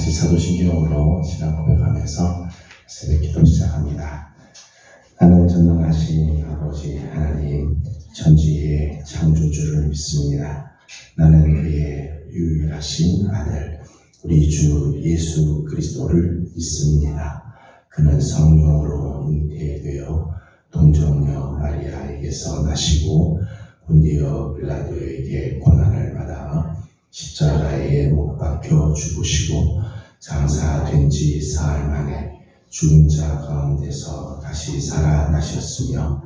같이 사도신경으로 신앙 고백하면서 새벽 기도 시작합니다. 나는 전능하신 아버지 하나님 천지의 창조주를 믿습니다. 나는 그의 유일하신 아들 우리 주 예수 그리스도를 믿습니다. 그는 성령으로 잉태되어 동정녀 마리아에게서 나시고 본디오 빌라도에게 고난을 받아 십자가에 못 박혀 죽으시고 장사된 지 사흘 만에 죽은 자 가운데서 다시 살아나셨으며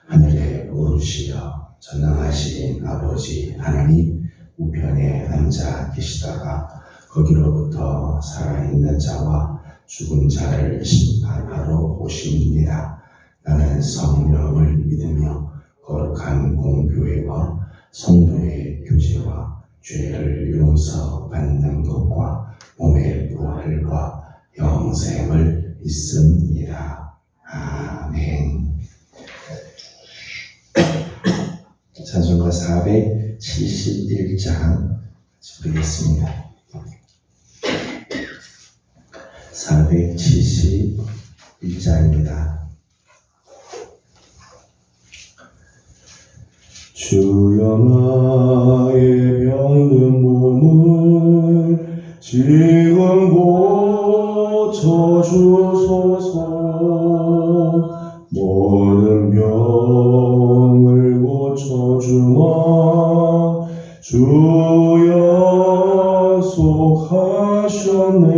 하늘에 오르시어 전능하신 아버지 하나님 우편에 앉아 계시다가 거기로부터 살아있는 자와 죽은 자를 심판하러 오십니다. 나는 성령을 믿으며 거룩한 공교회와 성도의 교제와 죄를 용서받는 것과 몸의 부활과 영생을 믿습니다. 아멘. 찬송가 471장 부르겠습니다. 471장입니다. 주여 나의 병든 몸을 지금 고쳐주소서. 모든 병을 고쳐주마 주 약속하셨네.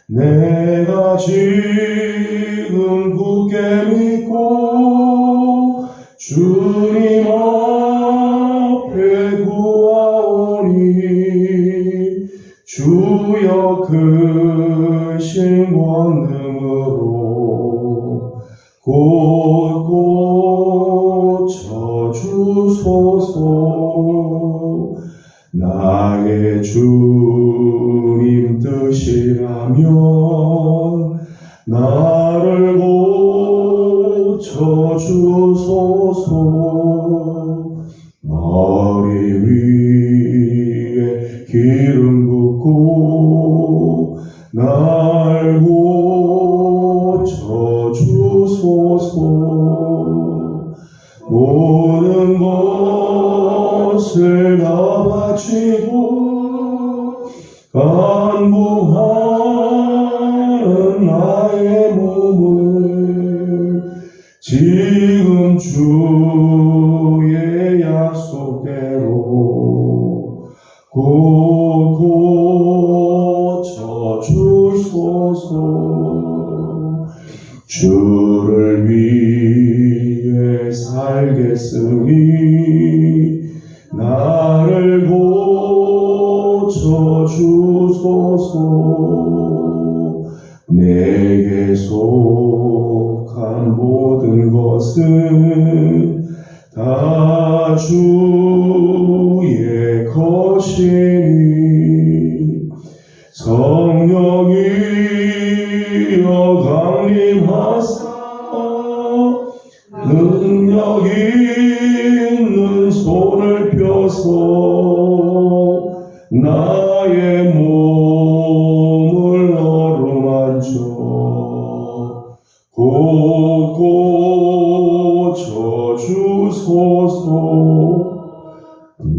내가 지금 굳게 믿고 주님 앞에 구하오니 주여 크신 권능으로 곧 고쳐주소서. 나의 주님 뜻이라면 나를 고쳐주소서. 머리 위에 기름 붓고 날 고쳐주소서. 모든 것을 다 바치고 간구하는 나의 몸을 지금 주의 약속대로 곧 고쳐주소서. 주를 위해 살겠으니 나를 고쳐주소서. 내게 속한 모든 것은 다 주의 것이니 성령이여 강림하사 능력 있는 손을 펴서 나의 몸을 어루만져 곧 고쳐주소서.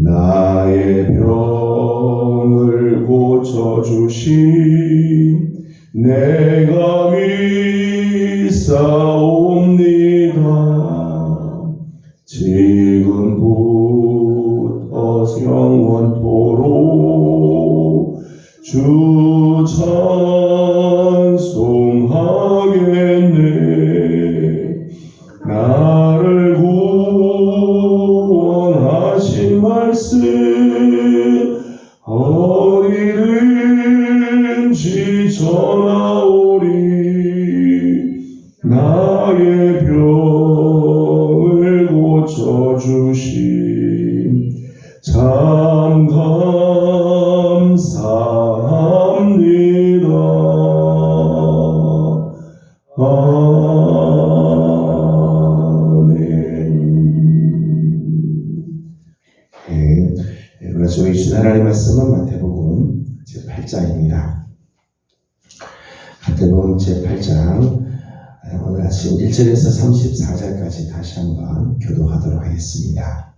나의 병을 고쳐주신 내가 믿사옵니다. 지금부터 영원토록 주 찬송하겠네. 나를 구원하신 말씀 어디든지 전하오리. 나의 병을 고쳐주심 참 감사합니다. 아멘. 네, 오늘 저희 주신 하나님 말씀은 마태복음 제8장입니다. 마태복음 제8장 오늘 아침 1절에서 34절까지 다시 한번 교도하도록 하겠습니다.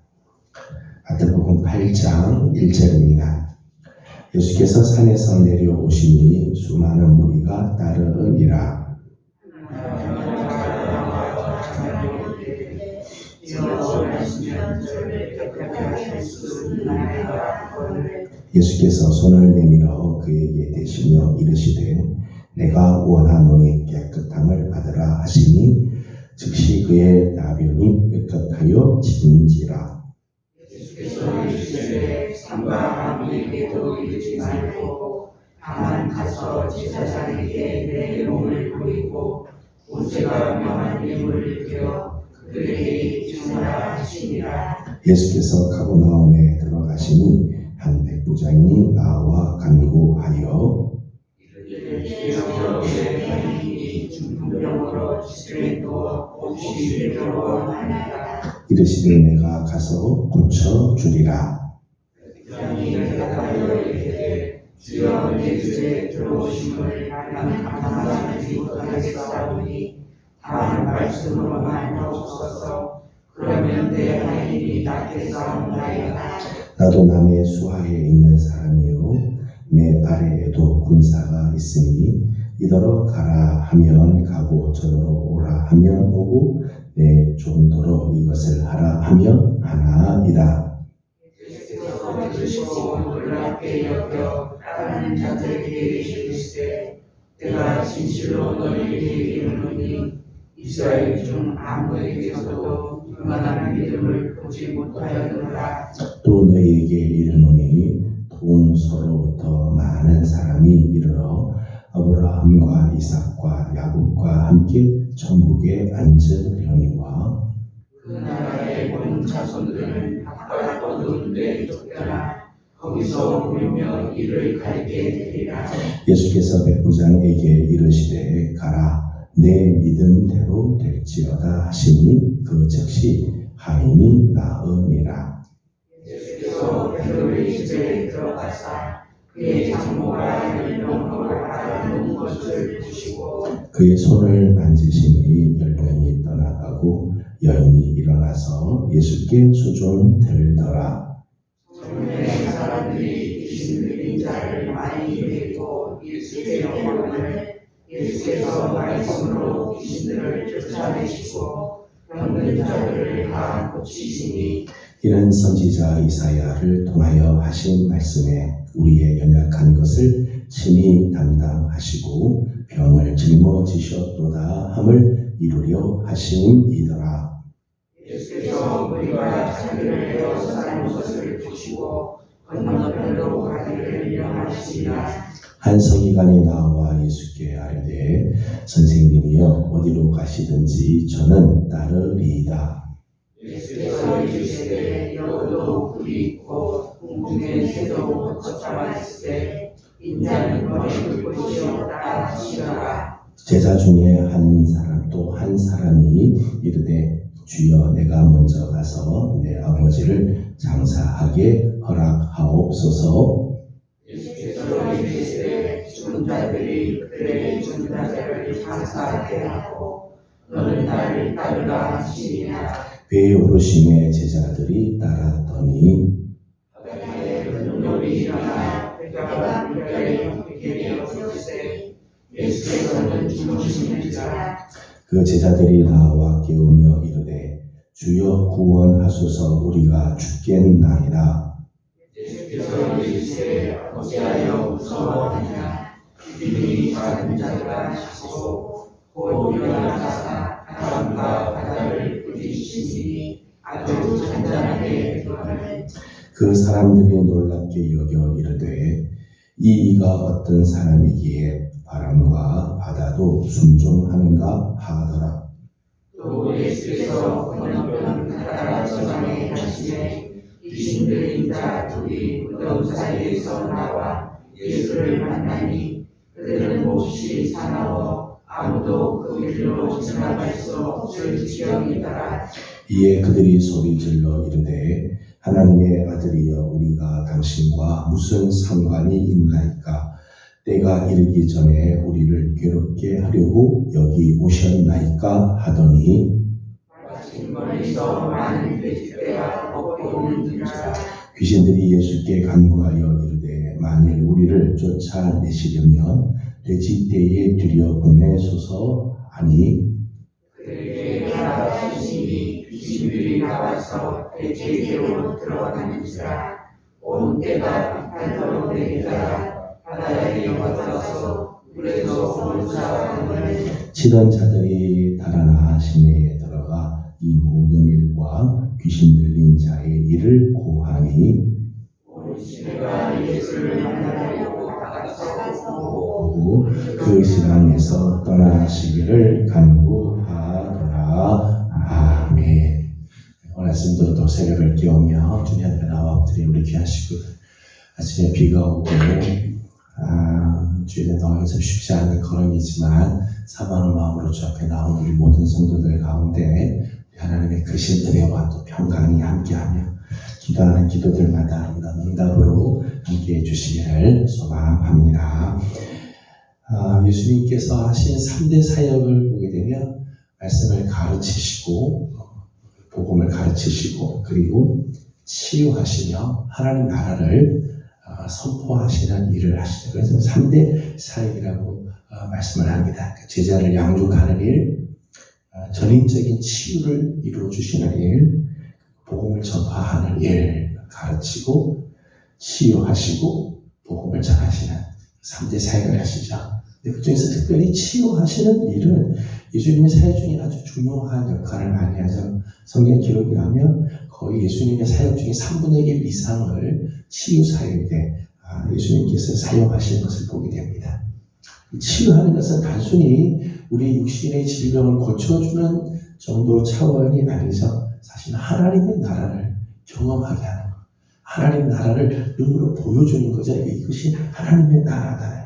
마태복음 8장 1절입니다. 예수께서 산에서 내려오시니 수많은 무리가 따르니라. 예수께서 손을 내밀어 그에게 대시며 이르시되 내가 원하노니 깨끗함을 받으라 하시니 즉시 그의 나병이 깨끗하여 지은지라. 예수께서 이르시되 산과 아무에게도 이르지 말고 다만 가서 제사장에게 내 몸을 보이고 모세가 명한 예물을 드려 그들에게 주라 하시니라. 예수께서 가버나움에 들어가시니 한 백부장이 나와 간구하여 주여 내 아들이 중풍병으로 집에 누워 몹시 괴로워하나이다. 이르시되 내가 가서 고쳐 주리라. 백부장이 대답하여 이르되 주여 내 집에 들어오심을 나는 감당하지 못하겠사오니 다만 말씀으로만 하옵소서. 그러면 내 아들이 낫게 싸움나이다. 나도 남의 수하에 있는 사람이요 내 아래에도 군사가 있으니 이더러 가라 하면 가고 저더러 오라 하면 오고 내 존도로 이것을 하라 하면 하나이다. 예수께서 들으시고 놀랍게 여겨 따르는 자들에게 이르시되 내가 진실로 너희에게 이르노니 이스라엘 중 아무에게서도 이만한 믿음을 보지 못하였노라. 또 너희에게 이르노니 동서로부터 많은 사람이 이르러 아브라함과 이삭과 야곱과 함께 천국에 앉으려니와 그 나라의 온 자손들은 바깥 어두운 데 쫓겨나 거기서 울며 이를 갈게 되리라. 예수께서 백부장에게 이르시되 가라 내 믿음대로 될지어다 하시니 그 즉시 하인이 나으니라. 예수께서 베드로의 집에 들어가사 그의 장모가 열병으로 앓아놓은 것을 보시고 그의 손을 만지시니 열병이 떠나가고 여인이 일어나서 예수께 수종들더라. 젊은 사람들이 귀신 들린 자를 많이 데리고 예수께 오거늘 예수께서 말씀으로 귀신들을 쫓아내시고 병든 자들을 다 고치시니 이는 선지자 이사야를 통하여 하신 말씀에 우리의 연약한 것을 친히 담당하시고 병을 짊어지셨도다 함을 이루려 하심이더라. 예수께서 우리가 자기를 내어 사는 것을 보시고 건너편으로 가기를 명하시니라. 한 서기관이 나와 예수께 아뢰되 선생님이여 어디로 가시든지 저는 따르리이다. 예수께서 이르시되 여우도 굴이 있고 공중의 새도 거처가 있으되 인자는 머리를 곳이 없다 하시더라. 제자 중에 또 한 사람이 이르되 주여 내가 먼저 가서 내 아버지를 장사하게 허락하옵소서. 예수께서 이르시되 죽은 자들이 그들의 죽은 자들을 장사하게 하고 너는 나를 따르라 하시니라. 배에 오르심에 제자들이 따랐더니 바다에 눈물이 일어나 배가 물결에 함께 되었으되 예수께서는 주무시는지라. 그 제자들이 나와 깨우며 이르되 주여 구원하소서 우리가 죽겠나이다. 예수께서 이르시되 어찌하여 무서워하냐. 이들이 작은 자가 하시고 곧 일어나사 바람과 바다를 부딪히시니 아주 잔잔하게 되거늘. 그 사람들이 놀랍게 여겨 이르되 이 이가 어떤 사람이기에 바람과 바다도 순종하는가 하더라. 또 예수께서 건너편 가다라 지방에 가시매 귀신 들린 자 둘이 무덤 사이에서 나와 예수를 만나니 그들은 몹시 사나워 아무도 그 길로 지나갈 수 없을 지경이더라. 이에 그들이 소리질러 이르되 하나님의 아들이여 우리가 당신과 무슨 상관이 있나이까 때가 이르기 전에 우리를 괴롭게 하려고 여기 오셨나이까 하더니 마침 멀리서 많은 돼지떼가 먹고 있는지라. 귀신들이 예수께 간구하여 이르되 만일 우리를 쫓아내시려면 돼지떼에 들여보내소서 하니 그에게 말하시니 귀신들이 나와서 돼지떼로 들어가는지라. 온 때가 발로 내게 따라 바다에 가서 물에서 온 사람을 치던 자들이 달아나 시내에 들어가 이 모든 일과 귀신 들린 자의 일을 고하니 온 시내가 예수를 만나려고 나가서 보고 그 시간에서 떠나시기를 간구하더라. 아멘. 오늘 아침도 또 새벽을 깨우며 주님 앞에 나와 엎드린 우리 귀한 식구들, 아침에 비가 오고 주일에 나와서 쉽지 않은 걸음이지만 사모하는 마음으로 주 앞에 나온 우리 모든 성도들 가운데 하나님의 크신 은혜와 또 평강이 함께하며 기도하는 기도들마다 아름다운 응답으로 함께해 주시기를 소망합니다. 예수님께서 하신 3대 사역을 보게 되면 말씀을 가르치시고 복음을 가르치시고 그리고 치유하시며 하나님 나라를 선포하시는 일을 하시죠. 그래서 3대 사역이라고 말씀을 합니다. 제자를 양육하는 일, 전인적인 치유를 이루어 주시는 일, 복음을 전파하는 일, 가르치고 치유하시고 복음을 전하시는 3대 사역을 하시죠. 그 중에서 특별히 치유하시는 일은 예수님의 사역 중에 아주 중요한 역할을 많이 하죠. 성경 기록에 하면 거의 예수님의 사역 중에 3분의 1 이상을 치유 사역에 예수님께서 사용하시는 것을 보게 됩니다. 치유하는 것은 단순히 우리 육신의 질병을 고쳐주는 정도 차원이 아니죠. 사실 하나님의 나라를 경험하게 하는 것, 하나님의 나라를 눈으로 보여주는 거죠. 이것이 하나님의 나라다.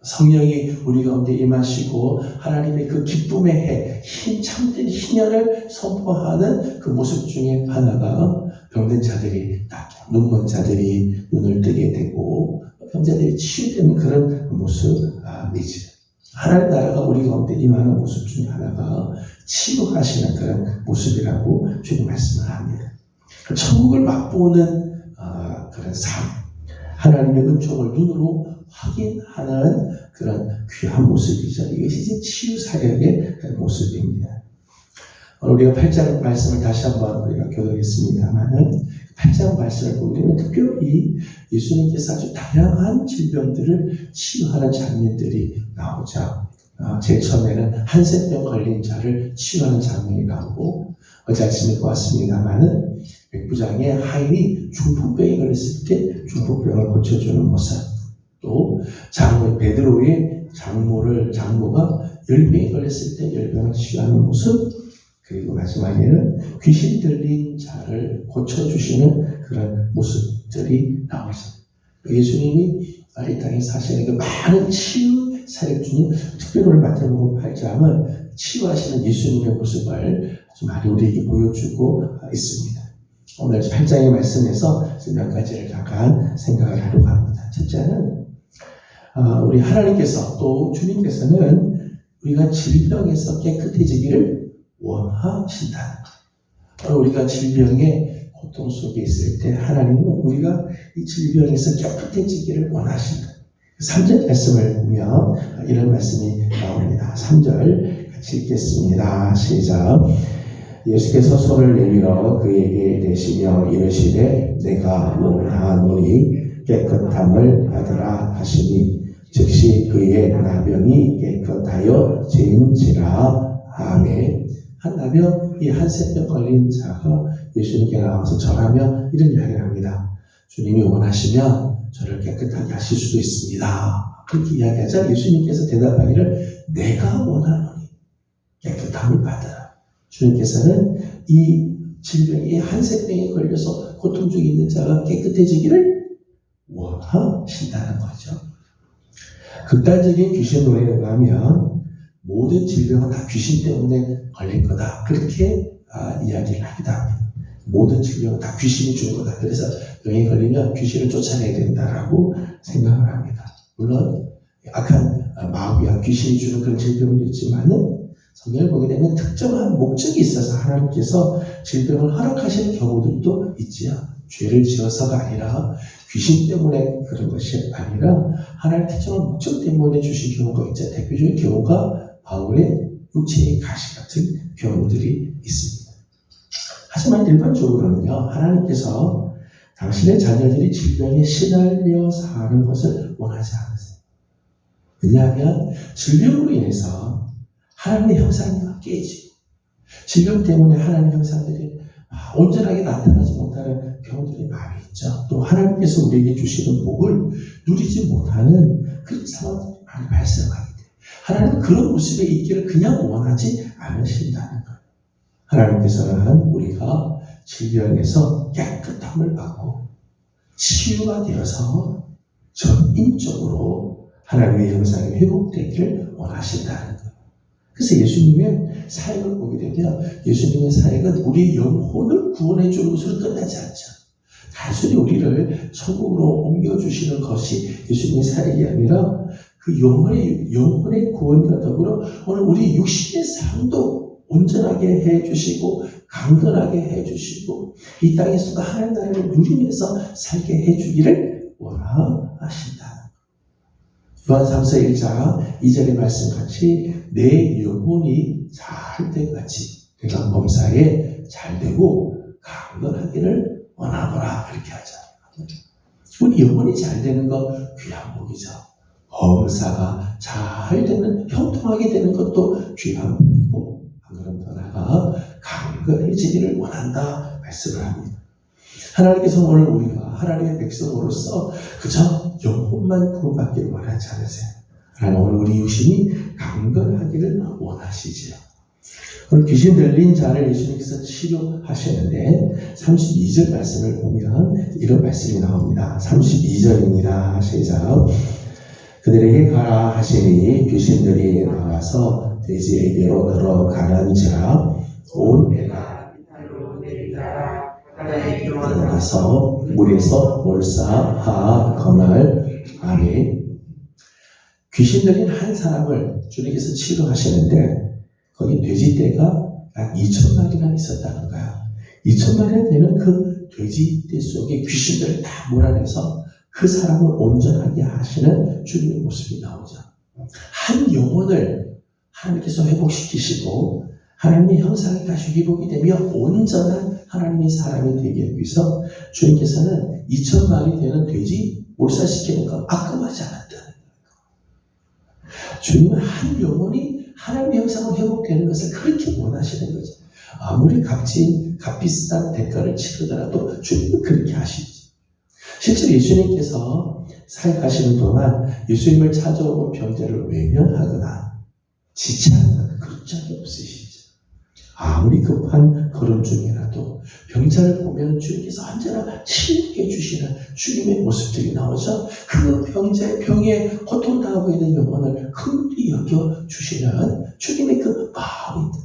성령이 우리 가운데 임하시고 하나님의 그 기쁨의 해, 참된 희년을 선포하는 그 모습 중에 하나가 병든 자들이 낫고 눈먼 자들이 눈을 뜨게 되고 병자들이 치유되는 그런 모습이지. 하나님 나라가 우리 가운데 임하는 모습 중에 하나가 치유하시는 그런 모습이라고 주님 말씀을 합니다. 천국을 맛보는 그런 삶, 하나님의 은총을 눈으로 확인하는 그런 귀한 모습이죠. 이것이 이제 치유 사역의 모습입니다. 우리가 8장 말씀을 다시 한번 우리가 교독했습니다만은 8장 말씀을 보게 되면 특별히 예수님께서 아주 다양한 질병들을 치유하는 장면들이 나오죠. 제일 처음에는 한센병 걸린 자를 치유하는 장면이 나오고 어제 아침에 보았습니다만은 백부장의 하인이 중풍병에 걸렸을 때 중풍병을 고쳐주는 모습, 또 베드로의 장모가 열병에 걸렸을 때 열병을 치유하는 모습, 그리고 마지막에는 귀신 들린 자를 고쳐주시는 그런 모습들이 나오죠. 예수님이 이 땅에 사시는 그 많은 치유 사역 중에 특별히 오늘 마태복음 8장은 치유하시는 예수님의 모습을 아주 많이 우리에게 보여주고 있습니다. 오늘 8장의 말씀에서 몇 가지를 잠깐 생각을 하려고 합니다. 첫째는 우리 하나님께서 또 주님께서는 우리가 질병에서 깨끗해지기를 원하신다는 것. 우리가 질병의 고통 속에 있을 때 하나님은 우리가 이 질병에서 깨끗해지기를 원하신다. 3절 말씀을 보면 이런 말씀이 나옵니다. 3절 같이 읽겠습니다. 시작. 예수께서 손을 내밀어 그에게 대시며 이르시되 내가 원하노니 깨끗함을 받으라 하시니 즉시 그의 나병이 깨끗하여 진지라. 아멘. 한 나병, 이 한센병 걸린 자가 예수님께 나와서 절하며 이런 이야기를 합니다. 주님이 원하시면 저를 깨끗하게 하실 수도 있습니다. 그렇게 이야기하자 예수님께서 대답하기를 내가 원하노니 깨끗함을 받으라. 주님께서는 이 질병이 한센병에 걸려서 고통 중에 있는 자가 깨끗해지기를 원하신다는 거죠. 극단적인 귀신 논리에 의하면 모든 질병은 다 귀신 때문에 걸린 거다. 그렇게 이야기를 하기도 합니다. 모든 질병은 다 귀신이 준 거다. 그래서 병에 걸리면 귀신을 쫓아내야 된다라고 생각을 합니다. 물론 악한 마귀와 귀신이 주는 그런 질병도 있지만은 성경을 보게 되면 특정한 목적이 있어서 하나님께서 질병을 허락하시는 경우들도 있지요. 죄를 지어서가 아니라 귀신 때문에 그런 것이 아니라 하나님 특정한 목적 때문에 주신 경우가 있죠. 대표적인 경우가 바울의 육체의 가시 같은 경우들이 있습니다. 하지만 일반적으로는요, 하나님께서 당신의 자녀들이 질병에 시달려 사는 것을 원하지 않으세요. 왜냐하면 질병으로 인해서 하나님의 형상이 깨지고 질병 때문에 하나님의 형상들이 온전하게 나타나지 못하는 경우들이 많이 있죠. 또 하나님께서 우리에게 주시는 복을 누리지 못하는 그런 상황들이 많이 발생하게 돼요. 하나님은 그런 모습에 있기를 그냥 원하지 않으신다는 거예요. 하나님께서는 우리가 질병에서 깨끗함을 받고 치유가 되어서 전인적으로 하나님의 형상이 회복되기를 원하신다는 거예요. 그래서 예수님의 사역을 보게 되면 예수님의 사역은 우리의 영혼을 구원해 주는 것으로 끝나지 않죠. 단순히 우리를 천국으로 옮겨주시는 것이 예수님의 사역이 아니라 그 영혼의 구원과 더불어 오늘 우리 육신의 삶도 온전하게 해주시고 강건하게 해주시고 이 땅에서도 하나님 나라를 누리면서 살게 해주기를 원하신다. 요한 3서 1장 2절의 말씀같이 내 영혼이 잘 때까지 내가 범사에 잘되고 강건하기를 원하노라 이렇게 하자. 우리 영혼이 잘 되는 거 귀한 복이죠. 범사가 잘 되는 형통하게 되는 것도 귀한 복이고 한 걸음 더 나아가 강건해지기를 원한다 말씀을 합니다. 하나님께서 오늘 우리가 하나님의 백성으로서 그저 영혼만 구원받기를 원하지 않으세요. 하나님 오늘 우리 육신이 강건하기를 원하시지요. 오늘 귀신 들린 자를 예수님께서 치료하시는데 32절 말씀을 보면 이런 말씀이 나옵니다. 32절입니다. 시작. 그들에게 가라 하시니 귀신들이 나와서 돼지에게로 들어가는지라 온 애가 나가서 물에서 몰사하거늘 아멘. 귀신 들린 한 사람을 주님께서 치료하시는데 거기 돼지떼가 약 2,000마리나 있었다는 거야. 2,000마리나 되는 그 돼지떼 속에 귀신들을 다 몰아내서 그 사람을 온전하게 하시는 주님의 모습이 나오죠. 한 영혼을 하나님께서 회복시키시고 하나님의 형상이 다시 회복이 되며 온전한 하나님의 사람이 되기 위해서 주님께서는 2,000마리 되는 돼지 몰살시키는 거 아까워하지 않았다는 거예요. 주님은 한 영혼이 하나님의 형상으로 회복되는 것을 그렇게 원하시는 거죠. 아무리 값비싼 대가를 치르더라도 주님은 그렇게 하시지. 실제로 예수님께서 사역하시는 동안 예수님을 찾아오는 병자를 외면하거나 지체하거나 그런 적이 없으시죠. 아무리 급한 걸음 중이라도 병자를 보면 주님께서 언제나 치유해 주시는 주님의 모습들이 나오죠. 그 병자의 병에 고통당하고 있는 영혼을 긍휼히 여겨주시는 주님의 그 마음입니다.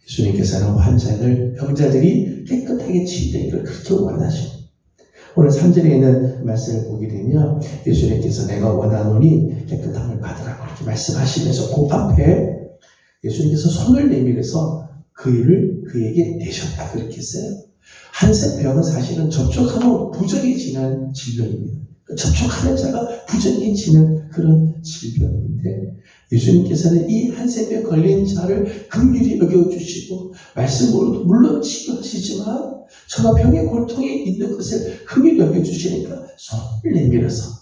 예수님께서는 병자들이 깨끗하게 치유되기를 그렇게 원하십니다. 오늘 3절에 있는 말씀을 보게 되면 예수님께서 내가 원하노니 깨끗함을 받으라고 이렇게 말씀하시면서 그 앞에 예수님께서 손을 내밀어서 그 일을 그에게 내셨다 그렇게 했어요. 한센병은 사실은 접촉하면 부정해지는 질병입니다. 접촉하는 자가 부정해지는 그런 질병인데 예수님께서는 이 한센병 걸린 자를 긍휼히 여겨주시고 말씀으로도 물론 치료하시지만 저가 병의 고통에 있는 것을 긍휼히 여겨주시니까 손을 내밀어서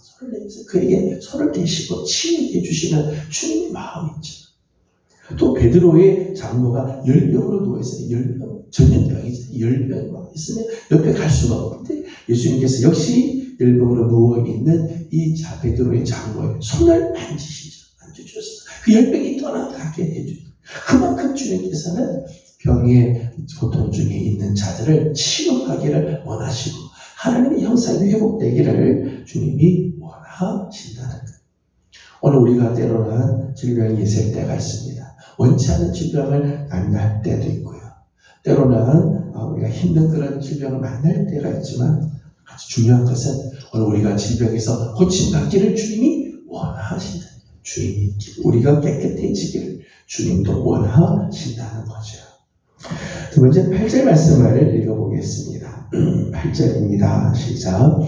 그에게 손을 대시고 치유해 주시는 주님의 마음이죠. 또 베드로의 장로가 열병으로 누워있어요. 전염병이죠. 열병이 막 있으면 옆에 갈 수가 없는데 예수님께서 역시 열병으로 누워있는 이 베드로의 장로의 손을 만지셨어요. 그 열병이 떠나가게 해주죠. 그만큼 주님께서는 병의 고통 중에 있는 자들을 치유하기를 원하시고 하나님의 형상이 회복되기를 주님이 원하신다는 거예요. 오늘 우리가 때로는 질병이 있을 때가 있습니다. 원치 않은 질병을 만날 때도 있고요. 때로는 우리가 힘든 그런 질병을 만날 때가 있지만 아주 중요한 것은 오늘 우리가 질병에서 고침받기를 주님이 원하신다. 주님이 우리가 깨끗해지기를 주님도 원하신다는 거죠. 두 번째 8절 말씀을 읽어보겠습니다. 8절입니다. 시작.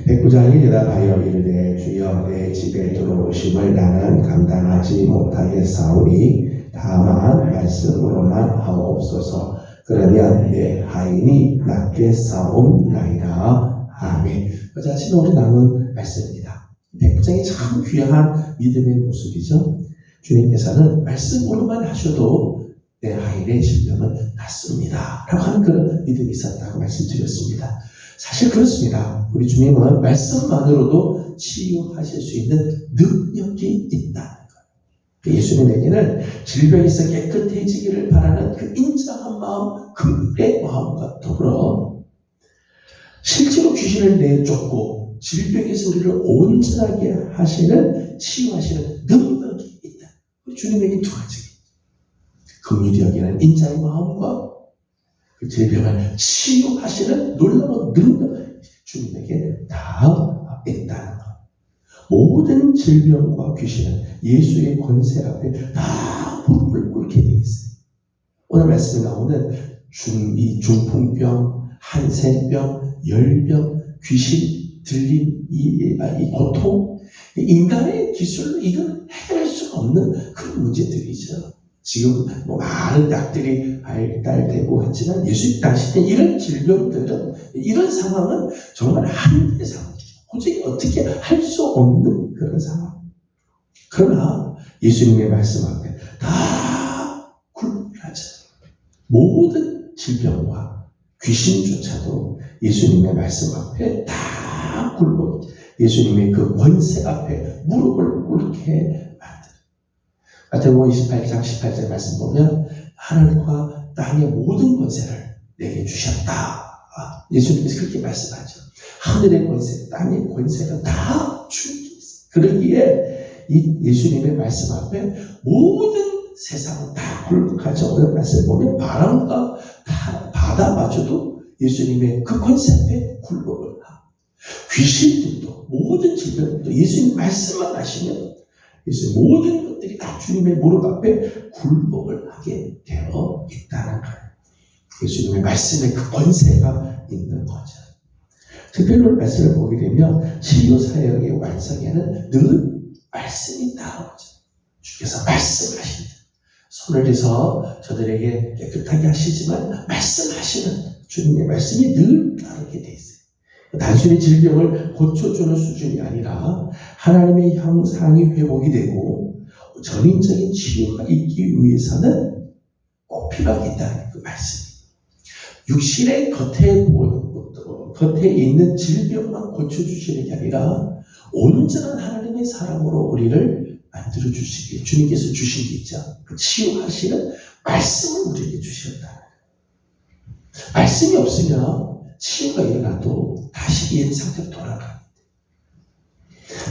백부장이 대답하여 이르되 주여 내 집에 들어오심을 나는 감당하지 못하겠사오니 다만 말씀으로만 하옵소서. 그러면 내 하인이 낫게 싸움나이다. 아멘. 어제 아침에 우리 나눈 말씀입니다. 백부장이 참 귀한 믿음의 모습이죠. 주님께서는 말씀으로만 하셔도 내 하인의 질병은 낫습니다 라고 하는 그런 믿음이 있었다고 말씀드렸습니다. 사실 그렇습니다. 우리 주님은 말씀만으로도 치유하실 수 있는 능력이 있다는 거예요. 예수님에게는 질병에서 깨끗해지기를 바라는 그 인자한 마음, 그의 마음과 더불어 실제로 귀신을 내쫓고 질병에서 우리를 온전하게 하시는, 치유하시는 능력이 있다. 우리 주님에게 두 가지. 긍휼히 여기는 인자의 마음과 그 질병을 치유하시는 놀라운 능력이 주님에게 다 있다는 것. 모든 질병과 귀신은 예수의 권세 앞에 다 무릎을 꿇게 돼 있어요. 오늘 말씀에 나오는 중풍병, 한센병, 열병, 귀신, 들림, 이 고통, 인간의 기술로 이건 해결할 수 없는 그런 문제들이죠. 지금 많은 약들이 발달되고 했지만 예수님 당시 때 이런 질병들은, 이런 상황은 정말 한계의 상황이죠. 도저히 어떻게 할 수 없는 그런 상황. 그러나 예수님의 말씀 앞에 다 굴복하죠. 모든 질병과 귀신조차도 예수님의 말씀 앞에 다 굴복, 예수님의 그 권세 앞에 무릎을 꿇게 마태복음 28장 18절 말씀 보면 하늘과 땅의 모든 권세를 내게 주셨다. 예수님께서 그렇게 말씀하죠. 하늘의 권세, 땅의 권세가 다 주님께 있어요. 그러기에 이 예수님의 말씀 앞에 모든 세상은 다 굴복하죠. 오늘 말씀 보면 바람과 바다마저도 예수님의 그 권세 앞에 굴복을 하고, 귀신들도 모든 질병도 예수님 말씀만 하시면 예수님 모든 것들이 다 주님의 무릎 앞에 굴복을 하게 되어 있다는 거예요. 예수님의 말씀에 그 권세가 있는 거죠. 특별히 오늘 말씀을 보게 되면 치유 사역의 완성에는 늘 말씀이 따라오죠. 주께서 말씀하신다. 손을 대서 저들에게 깨끗하게 하시지만 말씀하시는 주님의 말씀이 늘 따르게 돼 있어요. 단순히 질병을 고쳐주는 수준이 아니라 하나님의 형상이 회복이 되고 전인적인 치유가 있기 위해서는 꼭 필요하게 있다는 그 말씀. 육신의 겉에 있는 질병만 고쳐주시는 게 아니라 온전한 하나님의 사람으로 우리를 만들어주시기에 주님께서 주신 게 있죠. 그 치유하시는 말씀을 우리에게 주셨다. 말씀이 없으면 치유가 일어나도 다시 옛 상태로 돌아갑니다.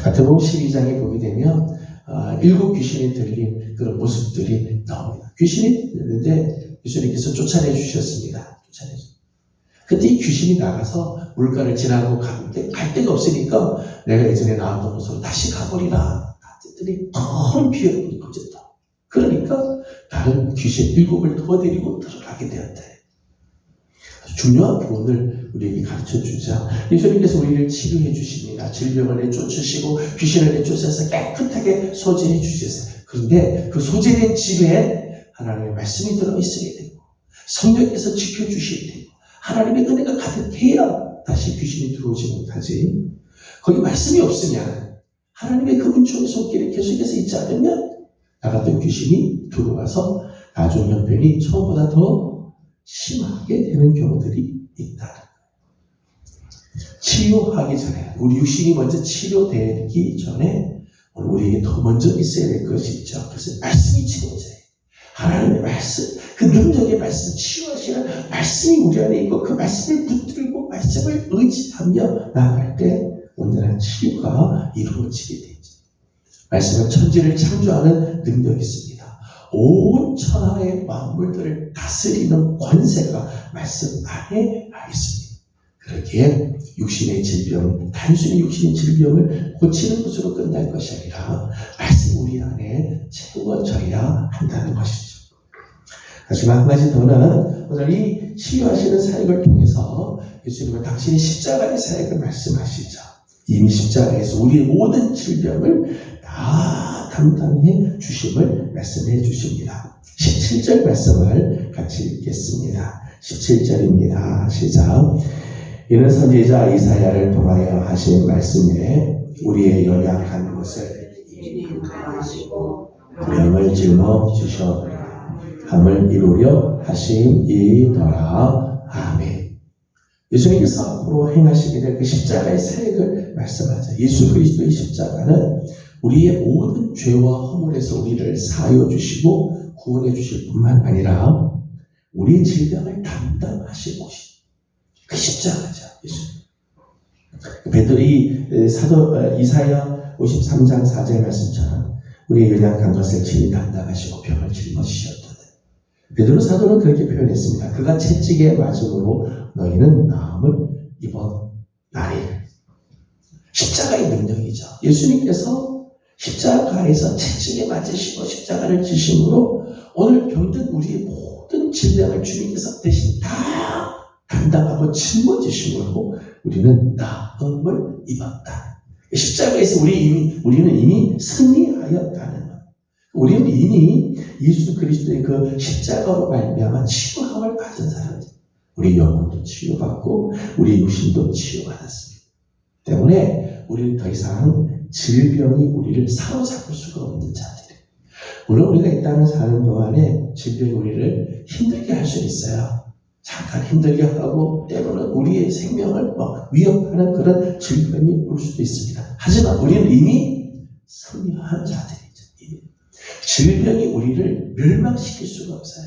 마태복음 12장에 보게 되면 7 귀신이 들린 그런 모습들이 나옵니다. 귀신이 들렸는데 예수님께서 쫓아내 주셨습니다. 그때 이 귀신이 나가서 물가를 지나고 가는데 갈 데가 없으니까 내가 예전에 나왔던 곳으로 다시 가버리라 했더니 텅 비어있는 거죠. 그러니까 다른 귀신 7을 더 데리고 들어가게 되었다. 중요한 교훈을 우리에게 가르쳐주자. 예수님께서 우리를 치료해 주십니다. 질병을 내쫓으시고 귀신을 내쫓아서 깨끗하게 소재해 주셨어요. 그런데 그 소재된 집에 하나님의 말씀이 들어있어야 되고 성령께서 지켜주셔야 되고 하나님의 은혜가 가득해야 다시 귀신이 들어오지 못하지. 거기 말씀이 없으면 하나님의 그 은총의 손길에 계속해서 있지 않으면 나 같은 귀신이 들어와서 나중 형편이 처음보다 더 심하게 되는 경우들이 있다. 치유하기 전에, 우리 육신이 먼저 치료되기 전에 우리에게 더 먼저 있어야 될 것이 있죠. 그래서 말씀이 치료자예요. 하나님의 말씀, 그 능력의 말씀, 치유하시는 말씀이 우리 안에 있고 그 말씀을 붙들고 말씀을 의지하며 나아갈 때 온전한 치유가 이루어지게 되죠. 말씀은 천지를 창조하는 능력이 있습니다. 온 천하의 만물들을 다스리는 권세가 말씀 안에 있습니다. 그렇기에 육신의 질병, 단순히 육신의 질병을 고치는 것으로 끝날 것이 아니라 말씀 우리 안에 채워져야 한다는 것이죠. 하지만 한 가지 더는 오늘 이 치유하시는 사역을 통해서 예수님은 당신이 십자가의 사역을 말씀하시죠. 이미 십자가에서 우리의 모든 질병을 다 담당해 주심을 말씀해 주십니다. 17절 말씀을 같이 읽겠습니다. 17절입니다. 시작. 이는 선지자 이사야를 통하여 하신 말씀에 우리의 연약한 것을 병을 짊어지셔 함을 이루려 하심이더라. 아멘. 예수님께서 앞으로 행하시게 될 그 십자가의 사역을 말씀하자. 예수 그리스도의 십자가는 우리의 모든 죄와 허물에서 우리를 사하여 주시고 구원해 주실 뿐만 아니라 우리의 질병을 담당하실 곳이 그 십자가죠. 베드로이 사도 이사야 53장 4절 말씀처럼 우리의 연약한 것을 친히 담당하시고 병을 짊어지셨다. 베드로 사도는 그렇게 표현했습니다. 그가 채찍에 맞음으로 너희는 나음을 입었나니. 십자가의 능력이죠. 예수님께서 십자가에서 채찍에 맞으시고 십자가를 지심으로 오늘 병든 우리의 모든 질병을 주님께서 대신 다 담당하고 짊어지심으로 우리는 나음을 입었다. 십자가에서 우리는 이미 승리하였다는 것. 우리는 이미 예수 그리스도의 그 십자가로 말미암아 치유함을 받은 사람들. 우리 영혼도 치유받고 우리 육신도 치유받았습니다. 때문에 우리는 더 이상 질병이 우리를 사로잡을 수가 없는 자들이에요. 물론 우리가 이 땅을 사는 동안에 질병이 우리를 힘들게 할 수 있어요. 잠깐 힘들게 하고 때로는 우리의 생명을 위협하는 그런 질병이 올 수도 있습니다. 하지만 우리는 이미 승리한 자들이죠. 질병이 우리를 멸망시킬 수가 없어요.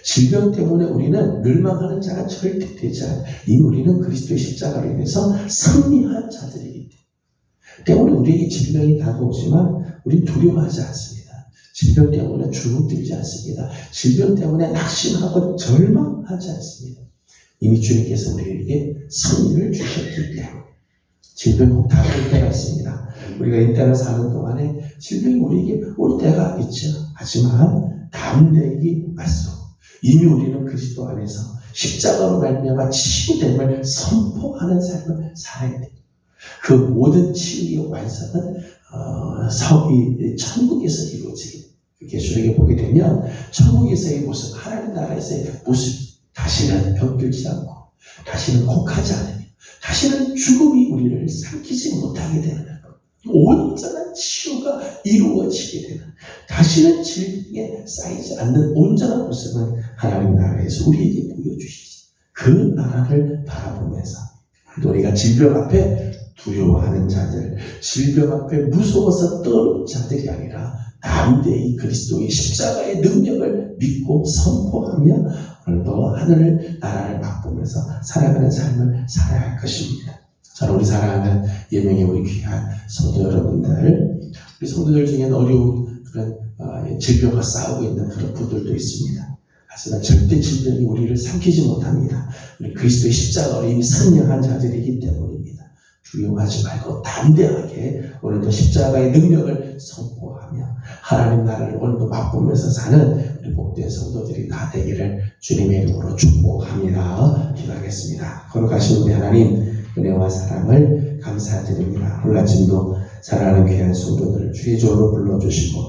질병 때문에 우리는 멸망하는 자가 절대 되지 않아요. 이미 우리는 그리스도의 십자가로 인해서 승리한 자들이기 때문에 우리에게 질병이 다가오지만 우리는 두려워하지 않습니다. 질병 때문에 주눅들지 않습니다. 질병 때문에 낙심하고 절망하지 않습니다. 이미 주님께서 우리에게 승리를 주셨기 때문에 질병이 꼭 다가올 때가 있습니다. 우리가 이 땅을 사는 동안에 질병이 우리에게 올 때가 있죠. 하지만 담대히 맞서 이미 우리는 그리스도 안에서 십자가로 말미암아 치유됨을 선포하는 삶을 살아야 돼요. 그 모든 치유의 완성은 천국에서 이루어지게 돼요. 계시록에 보게 되면 천국에서의 모습, 하나님 나라에서의 모습, 다시는 병들지 않고 다시는 곡하지 않으며 다시는 죽음이 우리를 삼키지 못하게 되는 온전한 치유가 이루어지게 되는, 다시는 질병에 쌓이지 않는 온전한 모습은 하나님 나라에서 우리에게 보여주시지. 그 나라를 바라보면서 우리가 질병 앞에 두려워하는 자들, 질병 앞에 무서워서 떠는 자들이 아니라 담대히 그리스도의 십자가의 능력을 믿고 선포하며 오늘도 하늘 나라를 맛보면서 살아가는 삶을 살아야 할 것입니다. 저는 우리 사랑하는 예명의 우리 귀한 성도 여러분들, 우리 성도들 중에는 어려운 그런 질병과 싸우고 있는 그런 분들도 있습니다. 하지만 절대 질병이 우리를 삼키지 못합니다. 우리 그리스도의 십자가로 이미 승리한 자들이기 때문입니다. 두려워하지 말고 담대하게 오늘도 십자가의 능력을 선포하며 하나님 나라를 오늘도 맛보면서 사는 우리 복된 성도들이 다 되기를 주님의 이름으로 축복합니다. 기도하겠습니다. 거룩하신 우리 하나님, 은혜와 사랑을 감사드립니다. 오늘 아침도 사랑하는 귀한 성도들을 주의 조로 불러주시고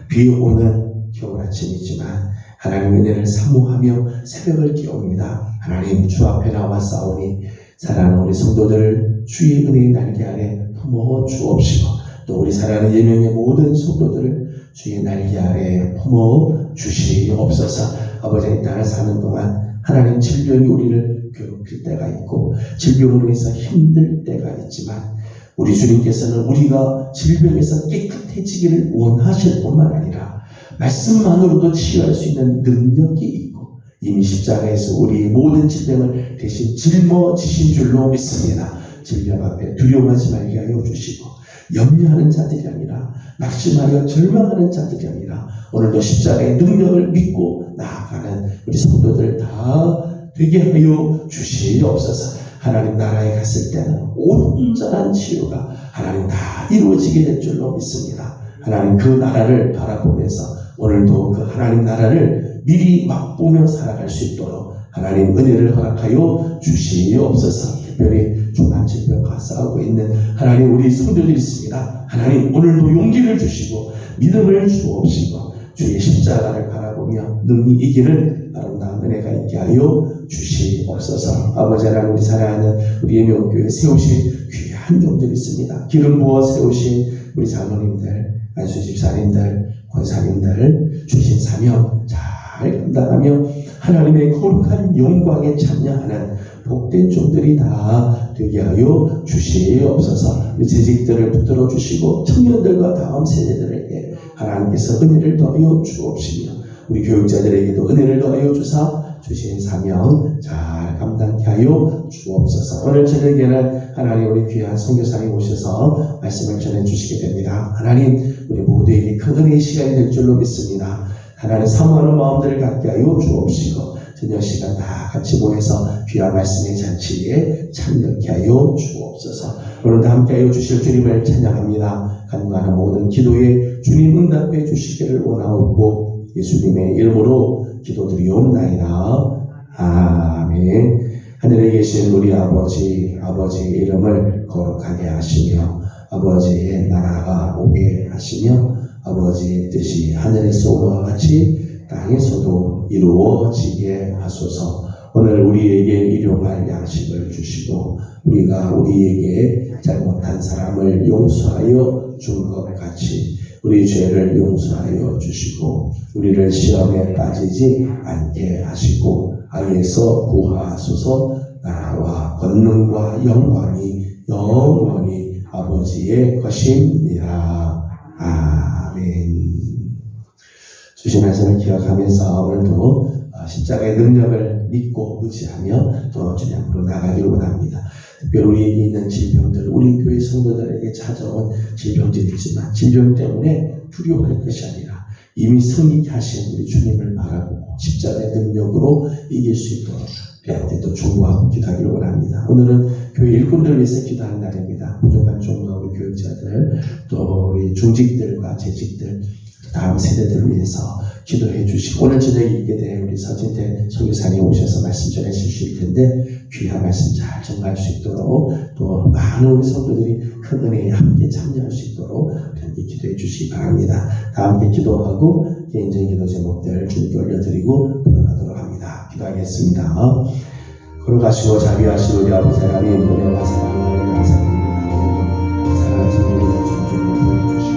비 오는 겨울 아침이지만 하나님 은혜를 사모하며 새벽을 깨웁니다. 하나님 주 앞에 나와 싸우니 사랑하는 우리 성도들을 주의 은혜의 날개 아래 품어 주옵시고 또 우리 사랑하는 예명의 모든 성도들을 주의 날개 아래 품어 주시옵소서. 아버지 이 땅을 사는 동안 하나님 질병이 우리를 괴롭힐 때가 있고 질병으로 인해서 힘들 때가 있지만 우리 주님께서는 우리가 질병에서 깨끗해지기를 원하실 뿐만 아니라 말씀만으로도 치유할 수 있는 능력이 있고 이미 십자가에서 우리의 모든 질병을 대신 짊어지신 줄로 믿습니다. 질병 앞에 두려워하지 말게 하여 주시고 염려하는 자들이 아니라 낙심하여 절망하는 자들이 아니라 오늘도 십자가의 능력을 믿고 나아가는 우리 성도들 다 되게 하여 주시옵소서. 하나님 나라에 갔을 때는 온전한 치유가 하나님 다 이루어지게 될 줄로 믿습니다. 하나님 그 나라를 바라보면서 오늘도 그 하나님 나라를 미리 맛보며 살아갈 수 있도록 하나님 은혜를 허락하여 주시옵소서. 특별히 중환질병과 싸우고 있는 하나님 우리 성도들이 있습니다. 하나님 오늘도 용기를 주시고 믿음을 주옵시고 주의 십자가를 바라보며 능히 이기는 아름다운 은혜가 있게 하여 주시옵소서. 아버지 하나님 우리 사랑하는 우리 예명교회 세우신 귀한 종들이 있습니다. 기름 부어 세우신 우리 장로님들, 안수 집사님들, 권사님들 주신 사명 잘 감당하며 하나님의 거룩한 영광에 참여하는 복된 종들이 다 되게 하여 주시옵소서. 우리 재직들을 붙들어 주시고 청년들과 다음 세대들에게 하나님께서 은혜를 더하여 주옵시며 우리 교육자들에게도 은혜를 더하여 주사 주신 사명 잘 감당케 하여 주옵소서. 오늘 저녁에는 하나님 우리 귀한 선교사님 오셔서 말씀을 전해주시게 됩니다. 하나님 우리 모두에게 큰 은혜의 시간이 될 줄로 믿습니다. 하나님 사모하는 마음들을 갖게 하여 주옵시고 저녁 시간 다 같이 모여서 귀한 말씀의 잔치에 참여케 하여 주옵소서. 오늘도 함께하여 주실 주님을 찬양합니다. 간구하는 모든 기도에 주님 응답해 주시기를 원하옵고 예수님의 이름으로 기도드리옵나이다. 아멘. 하늘에 계신 우리 아버지, 아버지의 이름을 거룩하게 하시며 아버지의 나라가 오게 하시며 아버지의 뜻이 하늘에서와 같이 땅에서도 이루어지게 하소서. 오늘 우리에게 일용할 양식을 주시고 우리가 우리에게 잘못한 사람을 용서하여 준 것 같이 우리 죄를 용서하여 주시고 우리를 시험에 빠지지 않게 하시고 악에서 구하소서. 나라와 권능과 영광이 영원히 아버지의 것입니다. 아멘. 주신 말씀을 기억하면서 오늘도 십자가의 능력을 믿고 의지하며 또 주님 앞으로 나가기를 원합니다. 특별히 우리에게 있는 질병들, 우리 교회 성도들에게 찾아온 질병들이 있지만 질병 때문에 두려워할 것이 아니라 이미 승리케 하신 우리 주님을 바라보고 십자가의 능력으로 이길 수 있도록 우리한테 또 중보하고 기도하기를 원합니다. 오늘은 교회 일꾼들을 위해서 기도하는 날입니다. 부족한 종과 우리 교육자들 또 우리 중직들과 재직들 다음 세대들을 위해서 기도해 주시고 오늘 저녁에 있게 된 우리 서진태 선교사님 오셔서 말씀 전해 주실 텐데 귀한 말씀 잘 전할 수 있도록 또 많은 우리 성도들이 큰 은혜에 함께 참여할 수 있도록 우리한테 기도해 주시기 바랍니다. 다 함께 기도하고 개인적인 기도 제목들 주님께 올려드리고 돌아가도록 합니다. 기도하겠습니다. 걸어가시고 자비하시고 우리 아버지 하나님 은혜와 사랑을 감사드립니다. 사랑하는 성도들 좀 보여주시고